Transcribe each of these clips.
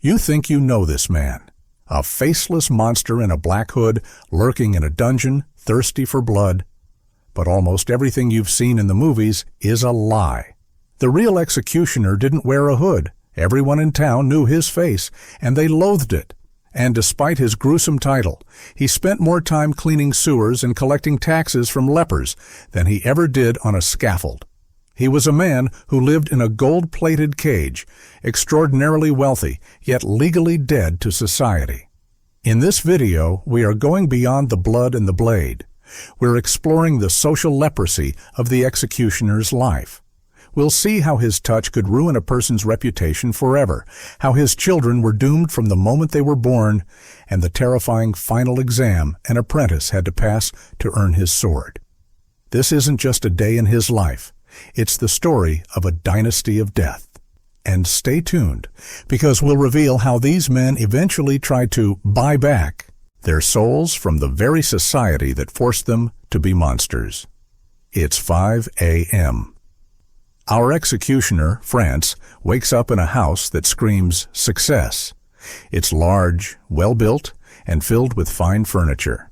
You think you know this man, a faceless monster in a black hood, lurking in a dungeon, thirsty for blood. But almost everything you've seen in the movies is a lie. The real executioner didn't wear a hood. Everyone in town knew his face, and they loathed it. And despite his gruesome title, he spent more time cleaning sewers and collecting taxes from lepers than he ever did on a scaffold. He was a man who lived in a gold-plated cage, extraordinarily wealthy, yet legally dead to society. In this video, we are going beyond the blood and the blade. We're exploring the social leprosy of the executioner's life. We'll see how his touch could ruin a person's reputation forever, how his children were doomed from the moment they were born, and the terrifying final exam an apprentice had to pass to earn his sword. This isn't just a day in his life. It's the story of a dynasty of death. And stay tuned, because we'll reveal how these men eventually tried to buy back their souls from the very society that forced them to be monsters. It's 5 a.m. Our executioner, France, wakes up in a house that screams success. It's large, well-built, and filled with fine furniture.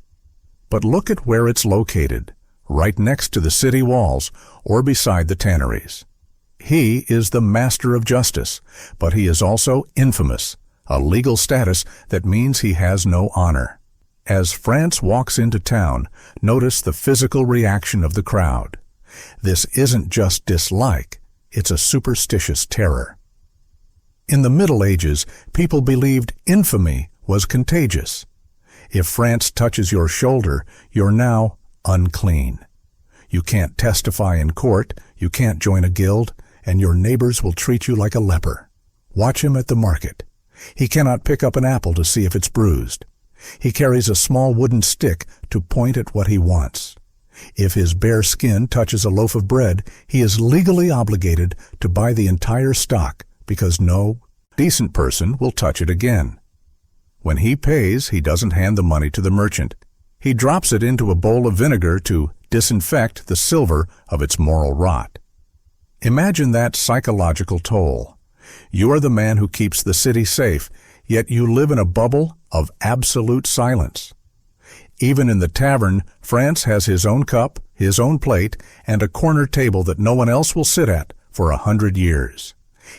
But look at where it's located, right next to the city walls or beside the tanneries. He is the master of justice, but he is also infamous, a legal status that means he has no honor. As France walks into town, notice the physical reaction of the crowd. This isn't just dislike, it's a superstitious terror. In the Middle Ages, people believed infamy was contagious. If France touches your shoulder, you're now unclean. You can't testify in court, you can't join a guild, and your neighbors will treat you like a leper. Watch him at the market. He cannot pick up an apple to see if it's bruised. He carries a small wooden stick to point at what he wants. If his bare skin touches a loaf of bread, he is legally obligated to buy the entire stock because no decent person will touch it again. When he pays, he doesn't hand the money to the merchant. He drops it into a bowl of vinegar to disinfect the silver of its moral rot. Imagine that psychological toll. You are the man who keeps the city safe, yet you live in a bubble of absolute silence. Even in the tavern, France has his own cup, his own plate, and a corner table that no one else will sit at for 100 years.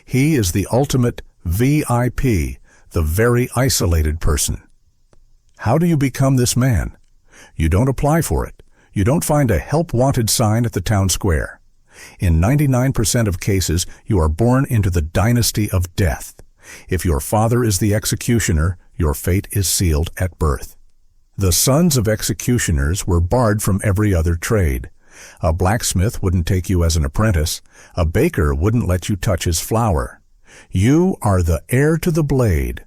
He is the ultimate VIP, the very isolated person. How do you become this man? You don't apply for it. You don't find a help wanted sign at the town square. In 99% of cases, you are born into the dynasty of death. If your father is the executioner, your fate is sealed at birth. The sons of executioners were barred from every other trade. A blacksmith wouldn't take you as an apprentice. A baker wouldn't let you touch his flour. You are the heir to the blade.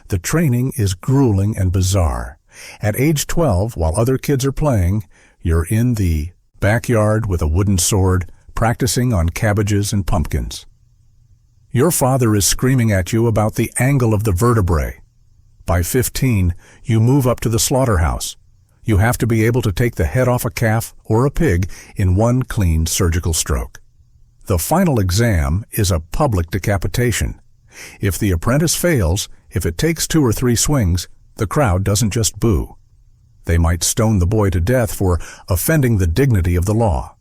The training is grueling and bizarre. At age 12, while other kids are playing, you're in the backyard with a wooden sword, practicing on cabbages and pumpkins. Your father is screaming at you about the angle of the vertebrae. By 15, you move up to the slaughterhouse. You have to be able to take the head off a calf or a pig in one clean surgical stroke. The final exam is a public decapitation. If the apprentice fails, if it takes 2 or 3 swings, the crowd doesn't just boo. They might stone the boy to death for offending the dignity of the law.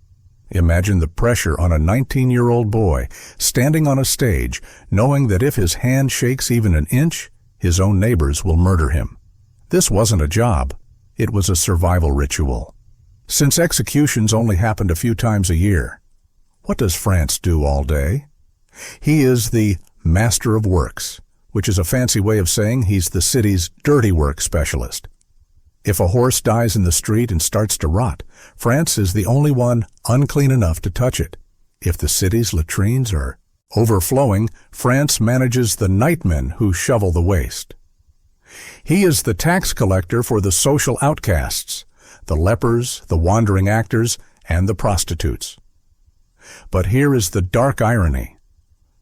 Imagine the pressure on a 19-year-old boy standing on a stage, knowing that if his hand shakes even an inch, his own neighbors will murder him. This wasn't a job. It was a survival ritual. Since executions only happened a few times a year, what does France do all day? He is the master of works, which is a fancy way of saying he's the city's dirty work specialist. If a horse dies in the street and starts to rot, France is the only one unclean enough to touch it. If the city's latrines are overflowing, France manages the nightmen who shovel the waste. He is the tax collector for the social outcasts, the lepers, the wandering actors, and the prostitutes. But here is the dark irony.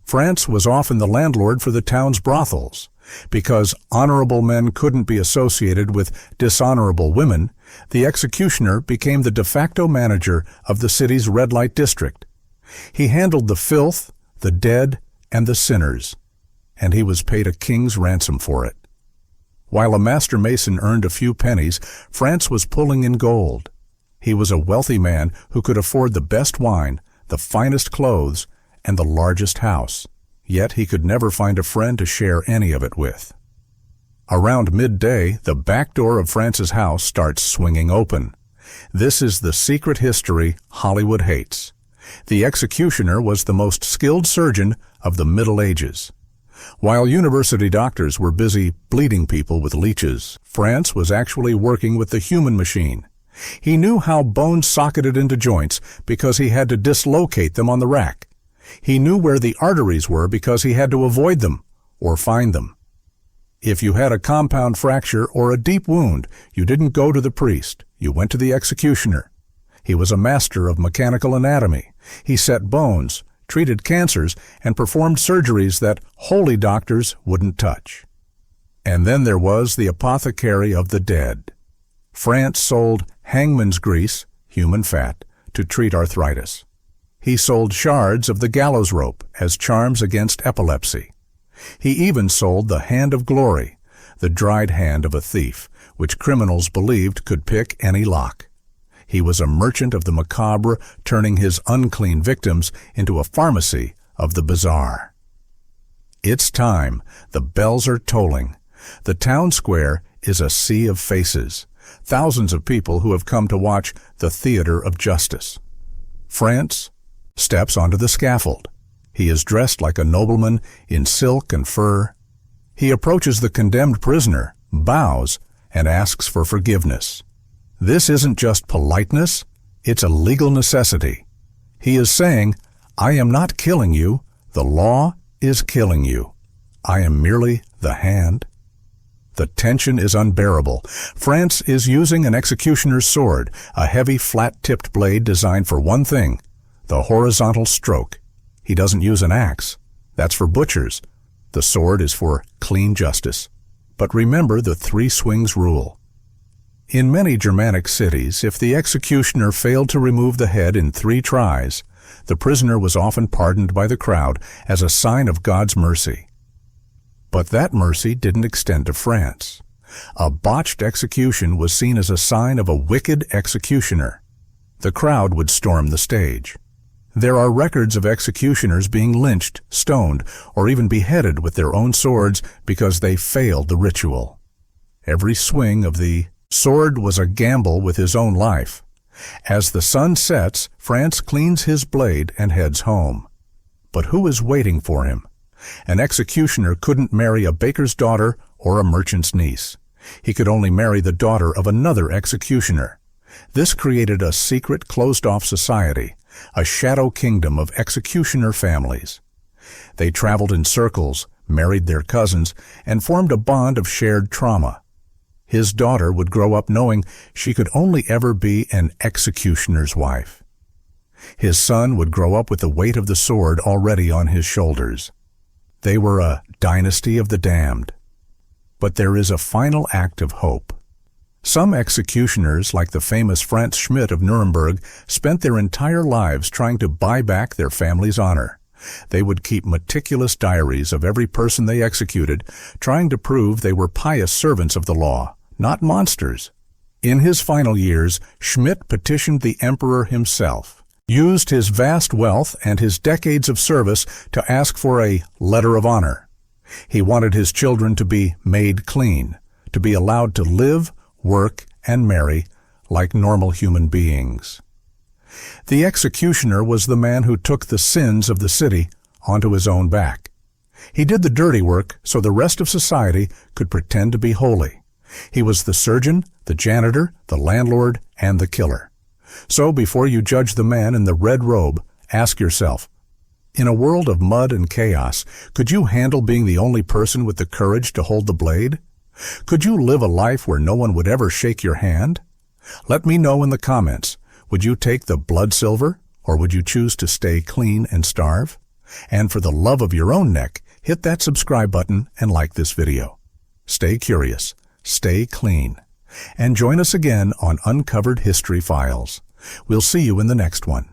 France was often the landlord for the town's brothels. Because honorable men couldn't be associated with dishonorable women, the executioner became the de facto manager of the city's red light district. He handled the filth, the dead, and the sinners. and he was paid a king's ransom for it. While a master mason earned a few pennies, France was pulling in gold. He was a wealthy man who could afford the best wine, the finest clothes, and the largest house. Yet he could never find a friend to share any of it with. Around midday, the back door of France's house starts swinging open. This is the secret history Hollywood hates. The executioner was the most skilled surgeon of the Middle Ages. While university doctors were busy bleeding people with leeches, France was actually working with the human machine. He knew how bones socketed into joints because he had to dislocate them on the rack. He knew where the arteries were because he had to avoid them or find them. If you had a compound fracture or a deep wound, you didn't go to the priest. You went to the executioner. He was a master of mechanical anatomy. He set bones, treated cancers, and performed surgeries that holy doctors wouldn't touch. And then there was the apothecary of the dead. France sold hangman's grease, human fat, to treat arthritis. He sold shards of the gallows rope as charms against epilepsy. He even sold the hand of glory, the dried hand of a thief, which criminals believed could pick any lock. He was a merchant of the macabre, turning his unclean victims into a pharmacy of the bizarre. It's time. The bells are tolling. The town square is a sea of faces. Thousands of people who have come to watch the theater of justice. France steps onto the scaffold. He is dressed like a nobleman in silk and fur. He approaches the condemned prisoner, bows, and asks for forgiveness. This isn't just politeness, it's a legal necessity. He is saying, I am not killing you, the law is killing you. I am merely the hand. The tension is unbearable. France is using an executioner's sword, a heavy, flat-tipped blade designed for one thing, the horizontal stroke. He doesn't use an axe. That's for butchers. The sword is for clean justice. But remember the three swings rule. In many Germanic cities, if the executioner failed to remove the head in 3 tries, the prisoner was often pardoned by the crowd as a sign of God's mercy. But that mercy didn't extend to France. A botched execution was seen as a sign of a wicked executioner. The crowd would storm the stage. There are records of executioners being lynched, stoned, or even beheaded with their own swords because they failed the ritual. Every swing of the sword was a gamble with his own life. As the sun sets, France cleans his blade and heads home. But who is waiting for him? An executioner couldn't marry a baker's daughter or a merchant's niece. He could only marry the daughter of another executioner. This created a secret, closed-off society, a shadow kingdom of executioner families. They traveled in circles, married their cousins, and formed a bond of shared trauma. His daughter would grow up knowing she could only ever be an executioner's wife. His son would grow up with the weight of the sword already on his shoulders. They were a dynasty of the damned. But there is a final act of hope. Some executioners, like the famous Franz Schmidt of Nuremberg, spent their entire lives trying to buy back their family's honor. They would keep meticulous diaries of every person they executed, trying to prove they were pious servants of the law, not monsters. In his final years, Schmidt petitioned the emperor himself, used his vast wealth and his decades of service to ask for a letter of honor. He wanted his children to be made clean, to be allowed to live, work, and marry like normal human beings. The executioner was the man who took the sins of the city onto his own back. He did the dirty work so the rest of society could pretend to be holy. He was the surgeon, the janitor, the landlord, and the killer. So before you judge the man in the red robe, ask yourself, in a world of mud and chaos, could you handle being the only person with the courage to hold the blade? Could you live a life where no one would ever shake your hand? Let me know in the comments. Would you take the blood silver, or would you choose to stay clean and starve? And for the love of your own neck, hit that subscribe button and like this video. Stay curious, stay clean, and join us again on Uncovered History Files. We'll see you in the next one.